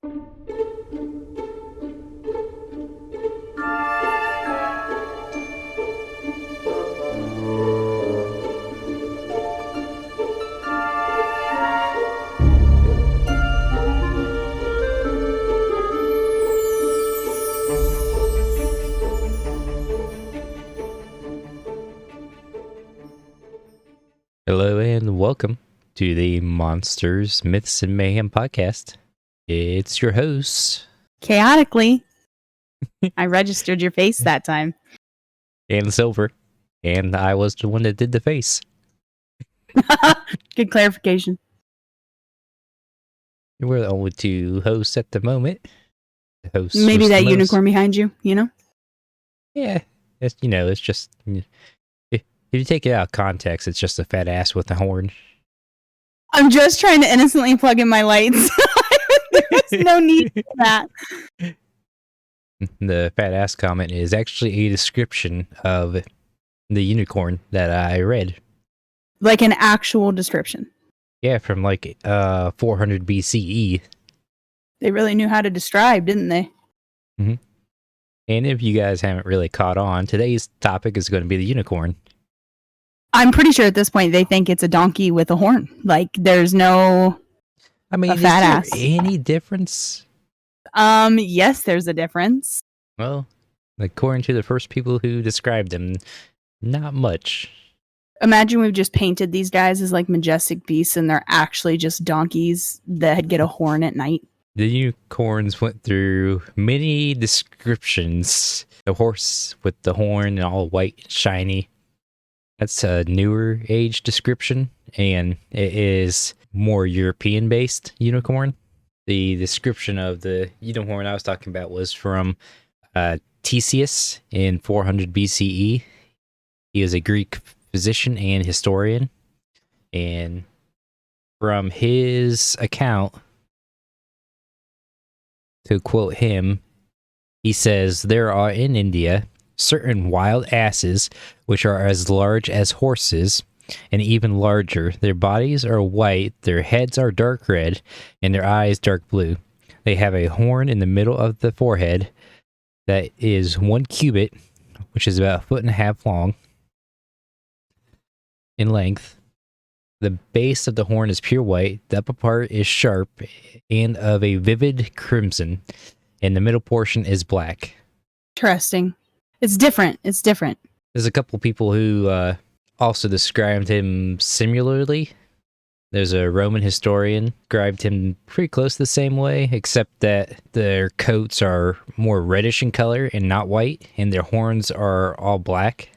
Hello and welcome to the Monsters, Myths, and Mayhem podcast. It's your host, Chaotically. I registered your face that time. and Silver, and I was the one that did the face. Good clarification. We're the only two hosts at the moment. The host Maybe was that the most- unicorn behind you, you know? Yeah, it's just if you take it out of context, it's just a fat ass with a horn. I'm just trying to innocently plug in my lights. There's no need for that. The fat ass comment is actually a description of the unicorn that I read. Like an actual description. Yeah, from like 400 BCE. They really knew how to describe, didn't they? And if you guys haven't really caught on, today's topic is going to be the unicorn. I'm pretty sure at this point they think it's a donkey with a horn. Like there's no I mean, A is fat there ass. any difference? yes, there's a difference. Well, according to the first people who described them, not much. Imagine we've just painted these guys as like majestic beasts and they're actually just donkeys that get a horn at night. The unicorns went through many descriptions. The horse with the horn and all white and shiny. That's a newer age description, and it is more European-based unicorn. The description of the unicorn I was talking about was from Ctesias in 400 BCE. He was a Greek physician and historian, and from his account, to quote him, he says, "There are in India certain wild asses which are as large as horses and even larger. Their bodies are white, their heads are dark red, and their eyes dark blue. They have a horn in the middle of the forehead that is 1 cubit, which is about 1.5 feet long in length. The base of the horn is pure white, the upper part is sharp and of a vivid crimson, and the middle portion is black." Interesting. It's different. It's different. There's a couple people who also described him similarly. There's a Roman historian described him pretty close the same way, except that their coats are more reddish in color and not white, and their horns are all black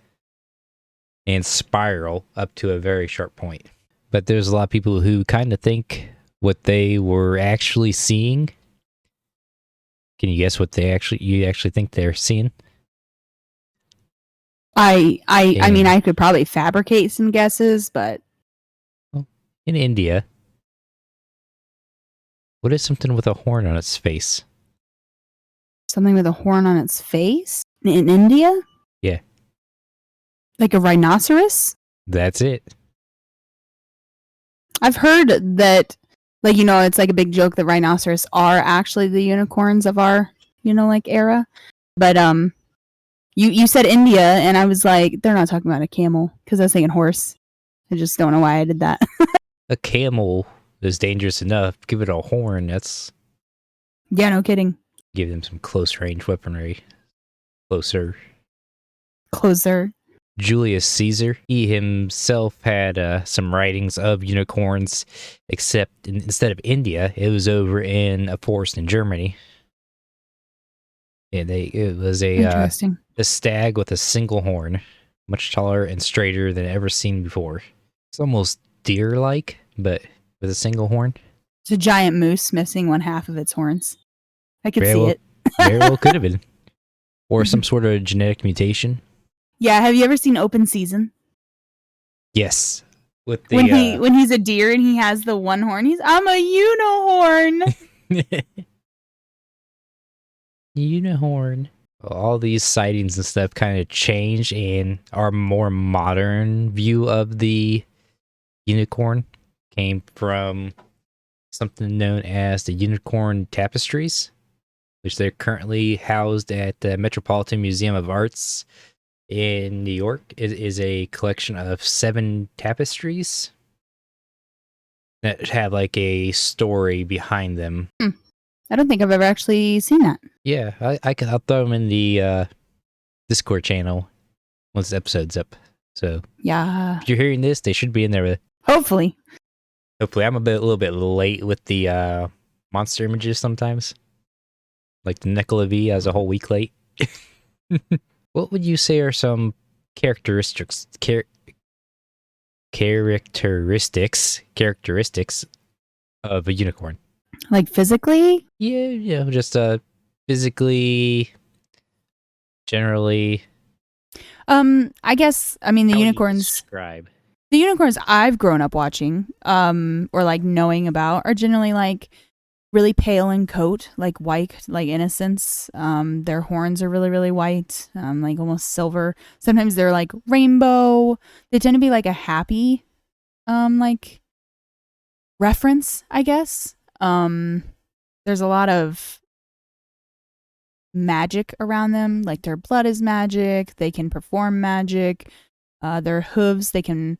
and spiral up to a very sharp point. But there's a lot of people who kind of think what they were actually seeing. Can you guess what you actually think they're seeing? I mean, I could probably fabricate some guesses, but In India, what is something with a horn on its face? something with a horn on its face in India? Yeah. Like a rhinoceros? That's it. I've heard that, like, it's like a big joke that rhinoceros are actually the unicorns of our, like era. But, you said India, and I was like, they're not talking about a camel, because I was thinking horse. I just don't know why I did that. A camel is dangerous enough. Give it a horn. That's Yeah, no kidding. give them some close range weaponry. Closer. Closer. Julius Caesar, he himself had some writings of unicorns, except instead of India, it was over in a forest in Germany. And it was Interesting. a stag with a single horn, much taller and straighter than ever seen before. It's almost deer-like, but with a single horn. It's a giant moose missing one half of its horns. I could see it. Very well could have been. Or some sort of genetic mutation. Yeah, have you ever seen Open Season? Yes. With the When he's a deer and he has the one horn, I'm a unicorn. unicorn. All these sightings and stuff kind of change, and our more modern view of the unicorn came from something known as the Unicorn Tapestries, which they're currently housed at the Metropolitan Museum of Arts in New York. It is a collection of 7 tapestries that have like a story behind them. I don't think I've ever actually seen that. Yeah, I'll throw them in the Discord channel once the episode's up. So Yeah. if you're hearing this, they should be in there. Hopefully. Hopefully, I'm a little bit late with the monster images sometimes. Like the Nicola V, I was a whole week late. What would you say are some characteristics of a unicorn? Like physically? Yeah, just physically, generally. I guess the how would you unicorns. describe. The unicorns I've grown up watching, or like knowing about, are generally like really pale in coat, like white, like innocence. Their horns are really, really white, like almost silver. Sometimes they're like rainbow. They tend to be like a happy, like reference, I guess. There's a lot of magic around them. Like their blood is magic. They can perform magic. Their hooves, they can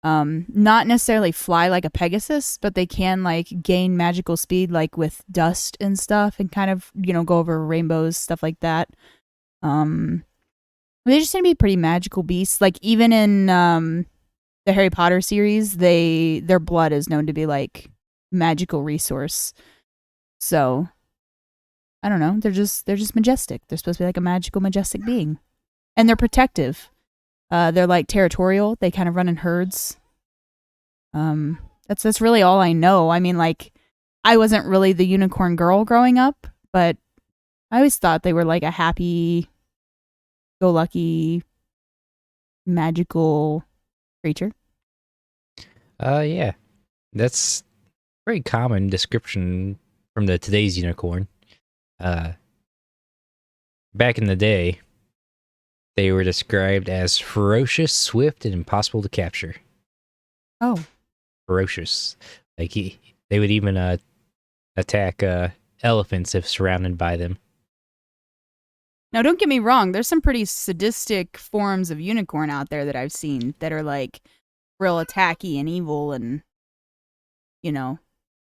not necessarily fly like a Pegasus, but they can like gain magical speed, like with dust and stuff, and kind of go over rainbows, stuff like that. They just seem to be pretty magical beasts. Like even in the Harry Potter series, their blood is known to be like magical resource. So I don't know. They're just majestic. They're supposed to be like a magical, majestic being, and they're protective. They're like territorial. They kind of run in herds. That's really all I know. I mean, like, I wasn't really the unicorn girl growing up, but I always thought they were like a happy-go-lucky, magical creature. Yeah, that's a very common description from today's unicorn. Back in the day, they were described as ferocious, swift, and impossible to capture. Oh. Ferocious. Like they would even attack elephants if surrounded by them. Now, don't get me wrong. There's some pretty sadistic forms of unicorn out there that I've seen that are like real attacky and evil and,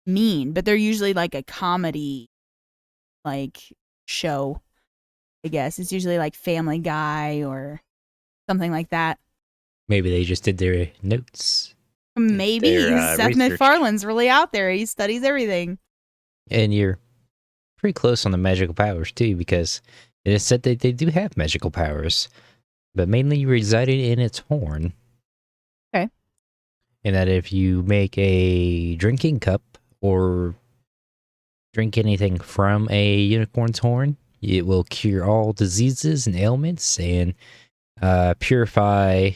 mean. But they're usually like a comedy, like, show. I guess it's usually like Family Guy or something like that. Maybe they just did their notes. Maybe Seth MacFarlane's really out there. He studies everything. And you're pretty close on the magical powers too, because it is said that they do have magical powers, but mainly resided in its horn. Okay. And that if you make a drinking cup or drink anything from a unicorn's horn, it will cure all diseases and ailments and purify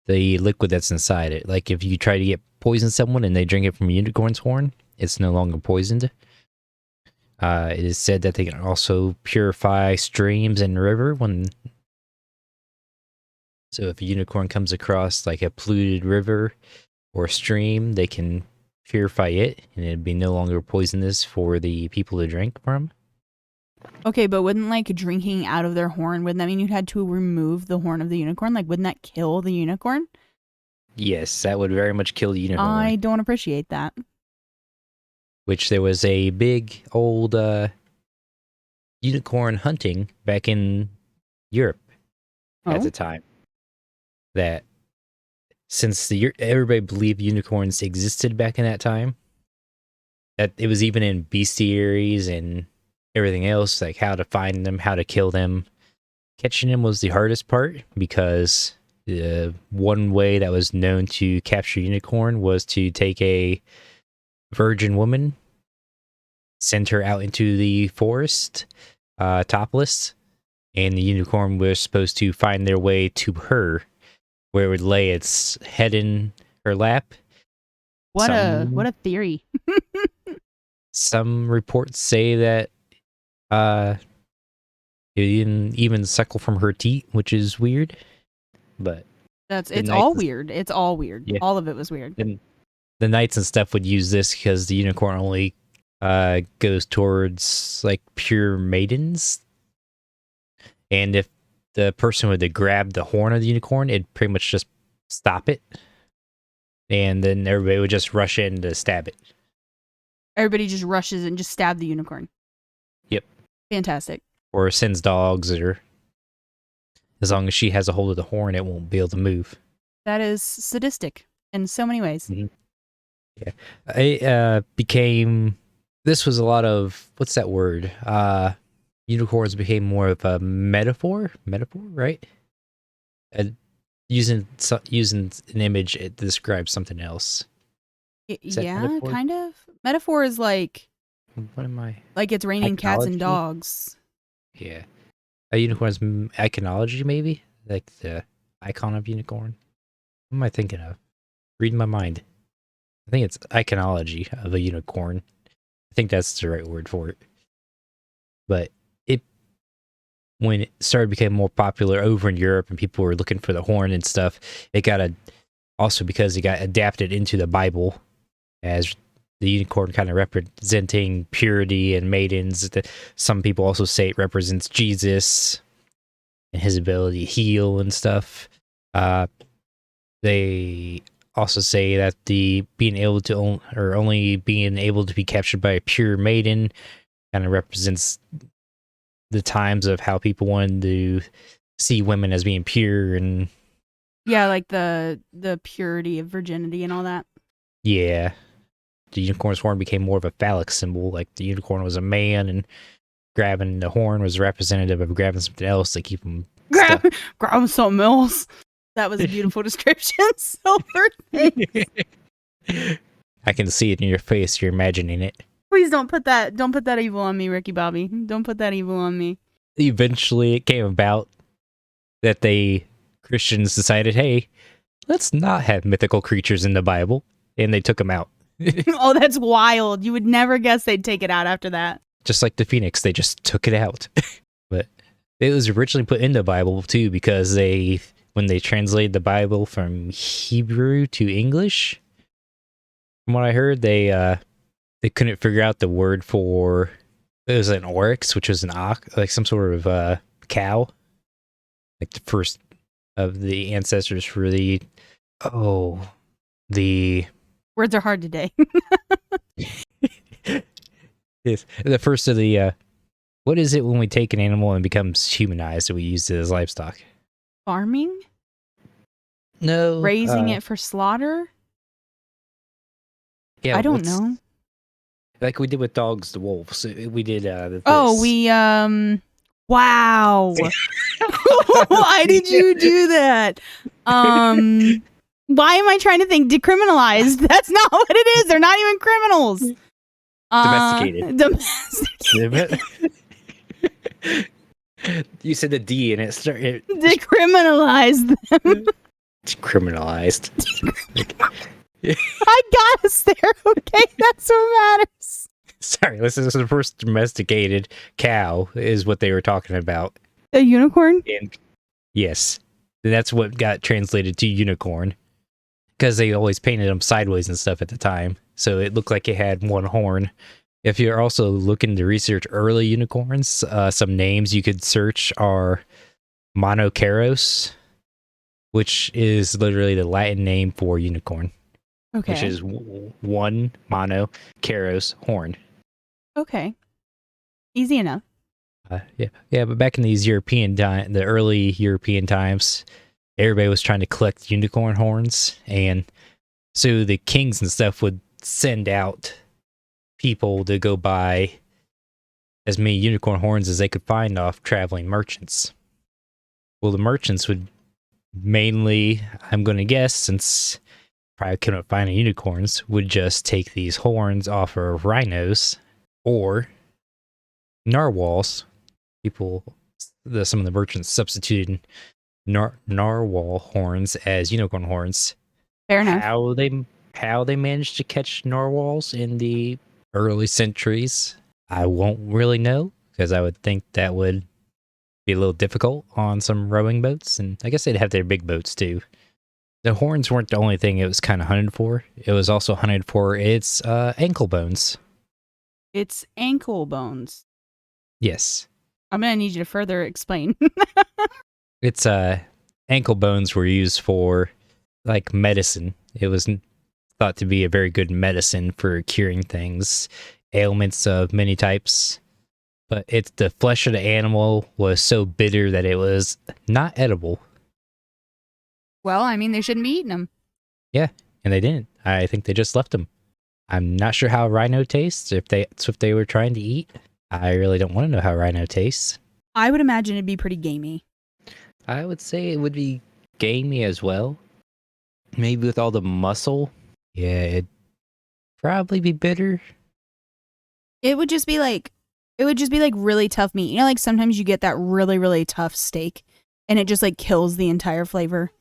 the liquid that's inside it. Like if you try to poison someone and they drink it from a unicorn's horn, it's no longer poisoned. It is said that they can also purify streams and river so if a unicorn comes across like a polluted river or stream, they can purify it and it'd be no longer poisonous for the people to drink from. Okay, but wouldn't like drinking out of their horn, wouldn't that mean you'd had to remove the horn of the unicorn? Like, wouldn't that kill the unicorn? Yes, that would very much kill the unicorn. I don't appreciate that. Which there was a big old unicorn hunting back in Europe at the time. That since everybody believed unicorns existed back in that time, that it was even in bestiaries and everything else, like how to find them, how to kill them. Catching them was the hardest part because one way that was known to capture unicorn was to take a virgin woman, send her out into the forest topless, and the unicorn was supposed to find their way to her, where it would lay its head in her lap. What a theory. Some reports say that it didn't even suckle from her teat, which is weird. But it's all weird. It's all weird. Yeah. All of it was weird. And the knights and stuff would use this because the unicorn only goes towards like pure maidens, and if the person would grab the horn of the unicorn, it'd pretty much just stop it, and then everybody would just rush in to stab it. Everybody just rushes and just stab the unicorn. Yep. Fantastic. Or sends dogs, or as long as she has a hold of the horn, it won't be able to move. That is sadistic in so many ways. Mm-hmm. Yeah. It became... This was a lot of... What's that word? Unicorns became more of a metaphor? Metaphor, right? Using an image to describe something else. Yeah, metaphor? kind of. Metaphor is like... What am I? Like it's raining cats and Iconology? dogs. Yeah. A unicorn's iconology, maybe? Like the icon of unicorn? What am I thinking of? Reading my mind. I think it's iconology of a unicorn. I think that's the right word for it. But when it started becoming more popular over in Europe and people were looking for the horn and stuff, it got also because it got adapted into the Bible as the unicorn kind of representing purity and maidens. Some people also say it represents Jesus and his ability to heal and stuff. They also say that the being able to only being able to be captured by a pure maiden kind of represents the times of how people wanted to see women as being pure, and Yeah, like the purity of virginity and all that. yeah, the unicorn's horn became more of a phallic symbol. Like the unicorn was a man, and grabbing the horn was representative of grabbing something else to keep him Grab something else. That was a beautiful description. Silver thing. I can see it in your face. You're imagining it. Please don't put that evil on me, Ricky Bobby. Don't put that evil on me. Eventually, it came about that Christians decided, hey, let's not have mythical creatures in the Bible, and they took them out. Oh, that's wild. You would never guess they'd take it out after that. Just like the Phoenix, they just took it out. But it was originally put in the Bible too, because when they translated the Bible from Hebrew to English, from what I heard, they couldn't figure out the word for, it was an oryx, which was an ox, like some sort of cow, like the first of the ancestors for the Words are hard today. yes, the first of the what is it when we take an animal and it becomes humanized and we use it as livestock? Farming? No, Raising it for slaughter? Yeah, I don't know. Like we did with dogs, the wolves. We did. Wow. Why did you do that? Why am I trying to think decriminalized? That's not what it is. They're not even criminals. Domesticated. You said the D and it started. Decriminalized them. Decriminalized. I got us there, okay? That's what matters. Sorry, this is the first domesticated cow, is what they were talking about. A unicorn? And yes, that's what got translated to unicorn, because they always painted them sideways and stuff at the time, so it looked like it had one horn. If you're also looking to research early unicorns, some names you could search are Monoceros, which is literally the Latin name for unicorn. Okay. Which is one mono, keros, horn. Okay. Easy enough. Yeah, but back in these the early European times, everybody was trying to collect unicorn horns, and so the kings and stuff would send out people to go buy as many unicorn horns as they could find off traveling merchants. Well, the merchants would mainly, I'm going to guess, since probably couldn't find any unicorns, would just take these horns off of rhinos or narwhals. Some of the merchants substituted narwhal horns as unicorn horns. Fair enough. How they managed to catch narwhals in the early centuries, I won't really know, because I would think that would be a little difficult on some rowing boats, and I guess they'd have their big boats too. The horns weren't the only thing it was kind of hunted for. It was also hunted for its ankle bones. It's ankle bones. Yes. I'm going to need you to further explain. Its ankle bones were used for like medicine. It was thought to be a very good medicine for curing things, ailments of many types. But the flesh of the animal was so bitter that it was not edible. Well, I mean, they shouldn't be eating them. Yeah, and they didn't. I think they just left them. I'm not sure how rhino tastes. If they were trying to eat, I really don't want to know how rhino tastes. I would imagine it'd be pretty gamey. I would say it would be gamey as well. Maybe with all the muscle. Yeah, it'd probably be bitter. It would just be like really tough meat. You know, like sometimes you get that really, really tough steak and it just like kills the entire flavor.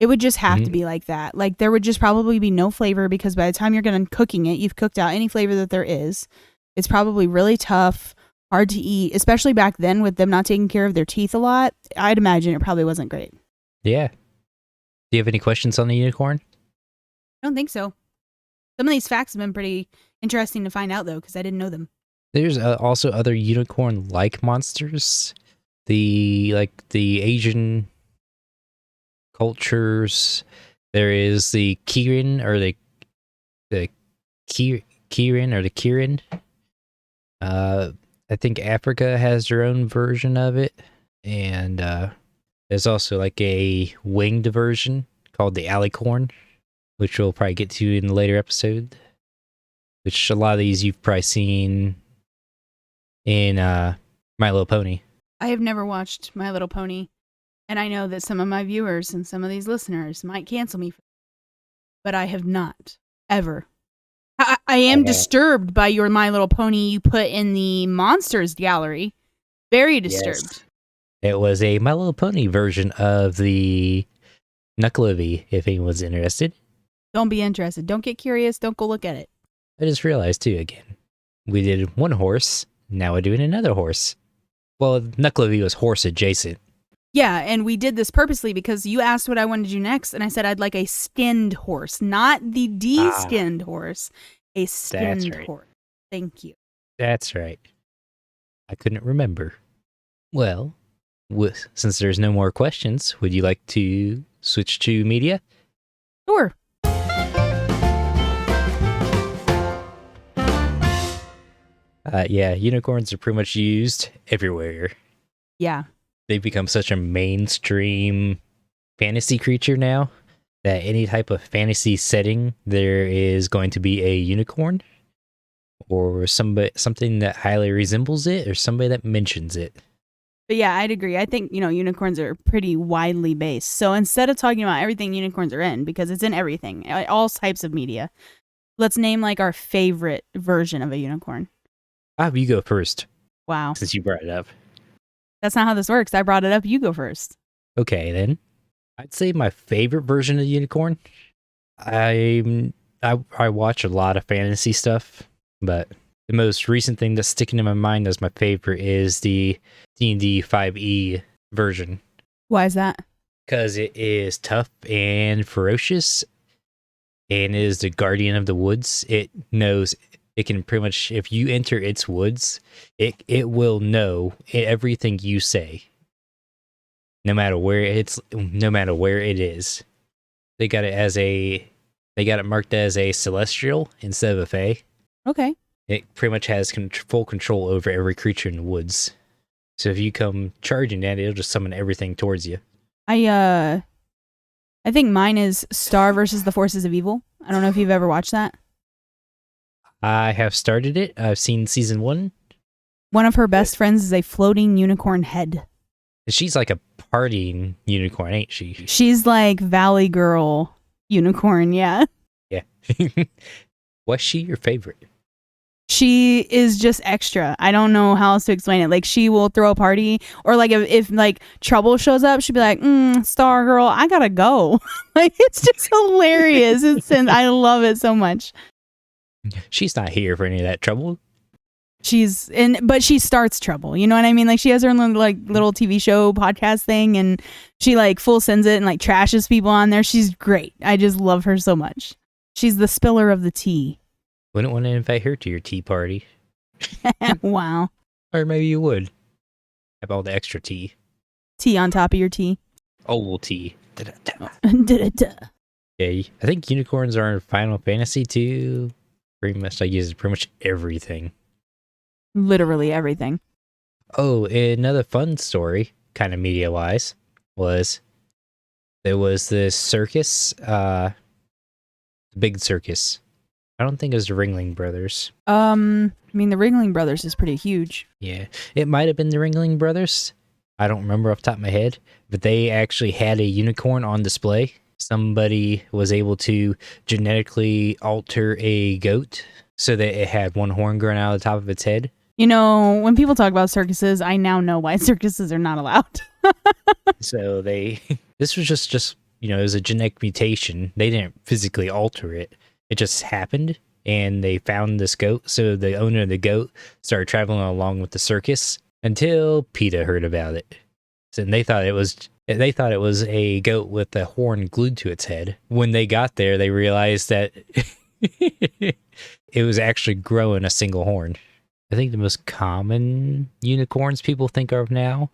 It would just have to be like that. Like there would just probably be no flavor because by the time you're going to cooking it, you've cooked out any flavor that there is. It's probably really tough, hard to eat, especially back then with them not taking care of their teeth a lot. I'd imagine it probably wasn't great. Yeah. Do you have any questions on the unicorn? I don't think so. Some of these facts have been pretty interesting to find out though, because I didn't know them. There's also other unicorn-like monsters. The Asian cultures. There is the Kirin or the Kirin or the Kirin. I think Africa has their own version of it, and there's also like a winged version called the alicorn, which we'll probably get to in a later episode. Which a lot of these you've probably seen in My Little Pony. I have never watched My Little Pony, and I know that some of my viewers and some of these listeners might cancel me, but I have not, ever. I am disturbed by your My Little Pony you put in the Monsters gallery. Very disturbed. Yes. It was a My Little Pony version of the Knucklevi, if anyone's interested. Don't be interested. Don't get curious. Don't go look at it. I just realized, too, again. We did one horse, now we're doing another horse. Well, Knucklevi was horse adjacent. Yeah, and we did this purposely because you asked what I wanted to do next, and I said I'd like a skinned horse, not the de-skinned horse, a skinned horse. Thank you. That's right. I couldn't remember. Well, since there's no more questions, would you like to switch to media? Sure. Yeah, unicorns are pretty much used everywhere. Yeah. They've become such a mainstream fantasy creature now that any type of fantasy setting, there is going to be a unicorn or something that highly resembles it or somebody that mentions it. But yeah, I'd agree. I think, unicorns are pretty widely based. So instead of talking about everything unicorns are in, because it's in everything, all types of media, let's name like our favorite version of a unicorn. You go first. Wow. Since you brought it up. That's not how this works. I brought it up. You go first. Okay, then. I'd say my favorite version of unicorn. I watch a lot of fantasy stuff, but the most recent thing that's sticking in my mind as my favorite is the D&D 5e version. Why is that? Because it is tough and ferocious, and it is the guardian of the woods. It knows it can pretty much, if you enter its woods, it will know everything you say, no matter where it is. They got it marked as a celestial instead of a fae. Okay. It pretty much has full control over every creature in the woods. So if you come charging at it, it'll just summon everything towards you. I think mine is Star versus the Forces of Evil. I don't know if you've ever watched that. I have started it. I've seen season 1. One of her best friends is a floating unicorn head. She's like a partying unicorn, ain't she? She's like Valley Girl unicorn, yeah. Yeah. Was she your favorite? She is just extra. I don't know how else to explain it. Like, she will throw a party, or like if like trouble shows up, she'll be like, Star Girl, I gotta go. Like, it's just hilarious. I love it so much. She's not here for any of that trouble. but she starts trouble. You know what I mean? Like she has her own like little TV show podcast thing, and she like full sends it and like trashes people on there. She's great. I just love her so much. She's the spiller of the tea. Wouldn't want to invite her to your tea party. Wow. Or maybe you would. Have all the extra tea. Tea on top of your tea. Old tea. Da-da-da. Da-da-da. Yeah, I think unicorns are in Final Fantasy too. Pretty much, I use pretty much everything. Literally everything. Oh, another fun story, kind of media-wise, was there was this circus, the big circus. I don't think it was the Ringling Brothers. I mean, the Ringling Brothers is pretty huge. Yeah, it might have been the Ringling Brothers. I don't remember off the top of my head, but they actually had a unicorn on display. Somebody was able to genetically alter a goat so that it had one horn growing out of the top of its head. You know, when people talk about circuses, I now know why circuses are not allowed. So this was just, you know, it was a genetic mutation. They didn't physically alter it. It just happened, and they found this goat. So the owner of the goat started traveling along with the circus until PETA heard about it. So they thought it was a goat with a horn glued to its head. When they got there, they realized that it was actually growing a single horn. I think the most common unicorns people think of now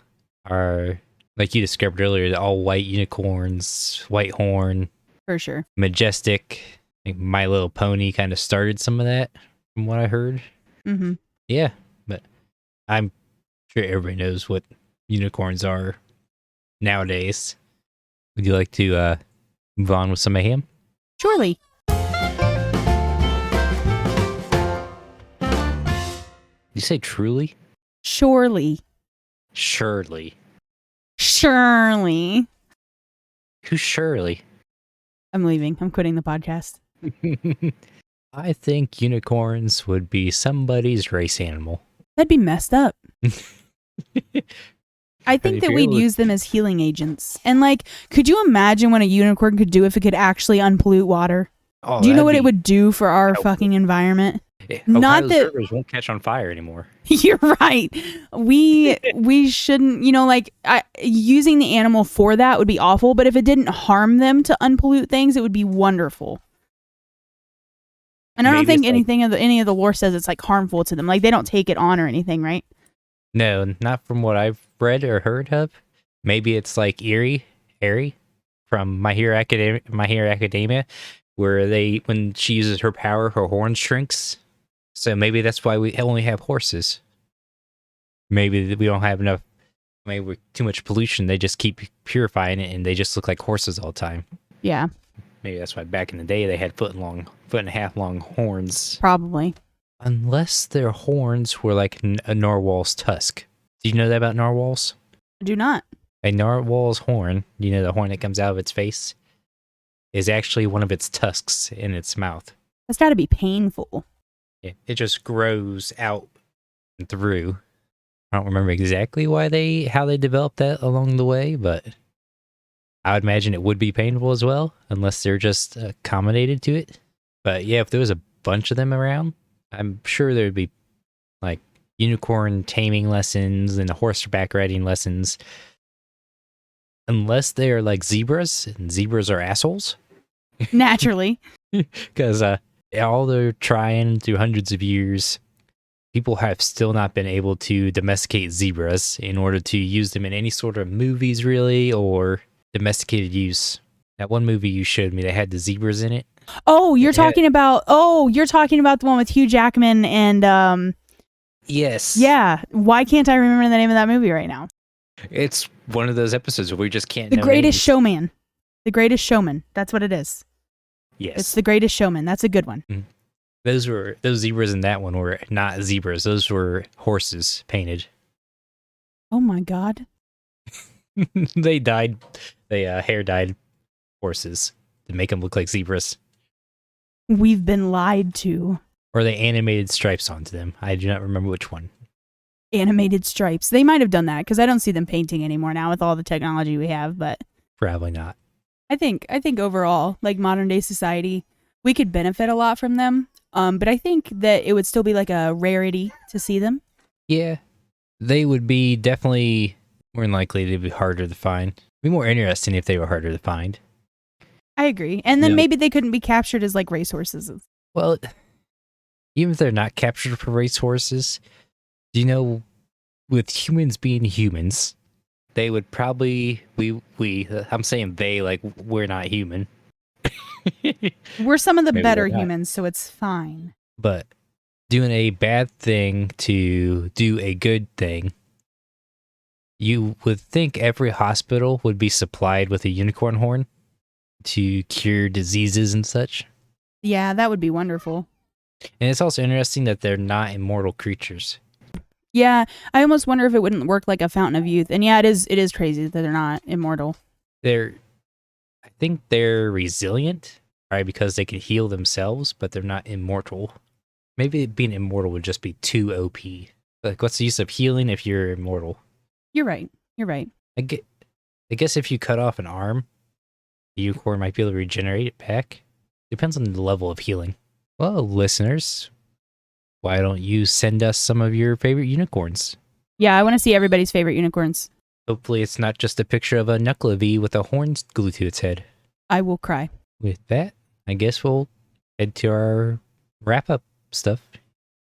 are, like you described earlier, the all-white unicorns, white horn. For sure. Majestic. I think My Little Pony kind of started some of that, from what I heard. Mm-hmm. Yeah, but I'm sure everybody knows what unicorns are nowadays. Would you like to move on with some mayhem? Surely. Did you say truly? Surely. Surely. Surely. Who's Shirley? I'm leaving. I'm quitting the podcast. I think unicorns would be somebody's race animal. That'd be messed up. I if think that you're we'd able to- use them as healing agents. And like, could you imagine what a unicorn could do if it could actually unpollute water? Oh, Do you know that'd what it be- would do for our helpful. fucking environment? Not Not that that- rivers won't catch on fire anymore. You're right. We shouldn't, you know, like using the animal for that would be awful, but if it didn't harm them to unpollute things, it would be wonderful. And I don't Maybe think it's like- any of the lore says it's like harmful to them. Like they don't take it on or anything, right? No, not from what I've read or heard of. Maybe it's like Eri from My Hero Academia, where when she uses her power, her horn shrinks. So maybe that's why we only have horses. Maybe we don't have enough. Maybe with too much pollution, they just keep purifying it, and they just look like horses all the time. Yeah, Maybe that's why back in the day they had foot and a half long horns. probably. Unless their horns were like a narwhal's tusk. Do you know that about narwhals? I do not. A narwhal's horn, you know, the horn that comes out of its face, is actually one of its tusks in its mouth. That's got to be painful. It just grows out and through. I don't remember exactly how they developed that along the way, but I would imagine it would be painful as well, unless they're just accommodated to it. But yeah, if there was a bunch of them around, I'm sure there'd be like unicorn taming lessons and horseback riding lessons. Unless they're like zebras, and zebras are assholes. Naturally. Because all they're trying through hundreds of years, people have still not been able to domesticate zebras in order to use them in any sort of movies, really, or domesticated use. That one movie you showed me that had the zebras in it. Oh, you're Yeah. talking about the one with Hugh Jackman and Yes. yeah. Why can't I remember the name of that movie right now? It's one of those episodes where we just can't The know Greatest names. Showman. The Greatest Showman. That's what it is. Yes. It's The Greatest Showman. That's a good one. Those zebras in that one were not zebras. Those were horses painted. Oh my god. They hair dyed horses to make them look like zebras. We've been lied to. Or they animated stripes onto them. I do not remember which one. Animated stripes. They might have done that because I don't see them painting anymore now with all the technology we have, but Probably not. I think overall, like modern day society, we could benefit a lot from them. But I think that it would still be like a rarity to see them. Yeah, they would be definitely more than likely to be harder to find. Be more interesting if they were harder to find. I agree. And then Yeah. maybe they couldn't be captured as like racehorses. Well, even if they're not captured for racehorses, do you know, with humans being humans, they would probably I'm saying they like we're not human. We're some of the Maybe better they're not. humans, so it's fine. But doing a bad thing to do a good thing, you would think every hospital would be supplied with a unicorn horn to cure diseases and such. Yeah, that would be wonderful. And it's also interesting that they're not immortal creatures. Yeah, I almost wonder if it wouldn't work like a fountain of youth. And yeah, it is crazy that they're not immortal. I think they're resilient, right? Because they can heal themselves, but they're not immortal. Maybe being immortal would just be too OP. Like, what's the use of healing if you're immortal? You're right. You're right. I guess if you cut off an arm, the unicorn might be able to regenerate it back. Depends on the level of healing. Well, listeners, why don't you send us some of your favorite unicorns? Yeah, I want to see everybody's favorite unicorns. Hopefully it's not just a picture of a Knucklevi with a horn glued to its head. I will cry. With that, I guess we'll head to our wrap-up stuff.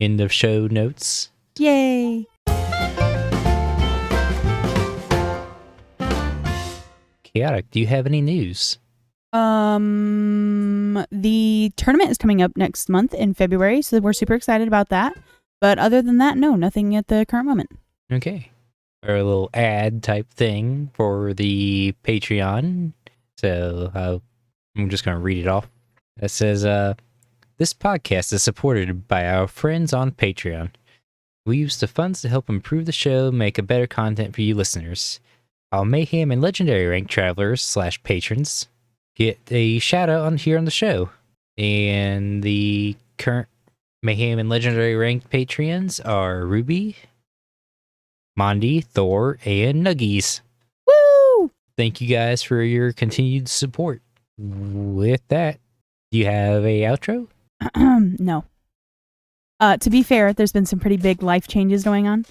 End of show notes. Yay. Chaotic, do you have any news? The tournament is coming up next month in February, so we're super excited about that. But other than that, no, nothing at the current moment. Okay. Or a little ad type thing for the Patreon. So I'm just going to read it off. It says, this podcast is supported by our friends on Patreon. We use the funds to help improve the show, make a better content for you listeners. Our Mayhem and Legendary Rank Travelers / patrons get a shout out on here on the show. And the current Mayhem and Legendary Ranked Patreons are Ruby, Mondi, Thor, and Nuggies. Woo! Thank you guys for your continued support. With that, do you have a outro? No. To be fair, there's been some pretty big life changes going on.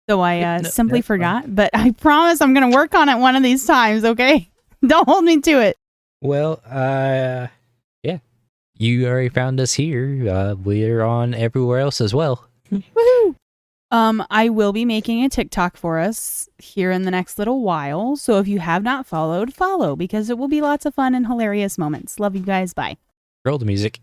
So I simply forgot, but I promise I'm going to work on it one of these times, okay? Don't hold me to it. Well, yeah. You already found us here. We're on everywhere else as well. Woohoo! I will be making a TikTok for us here in the next little while. So if you have not followed, follow, because it will be lots of fun and hilarious moments. Love you guys. Bye. Roll the music.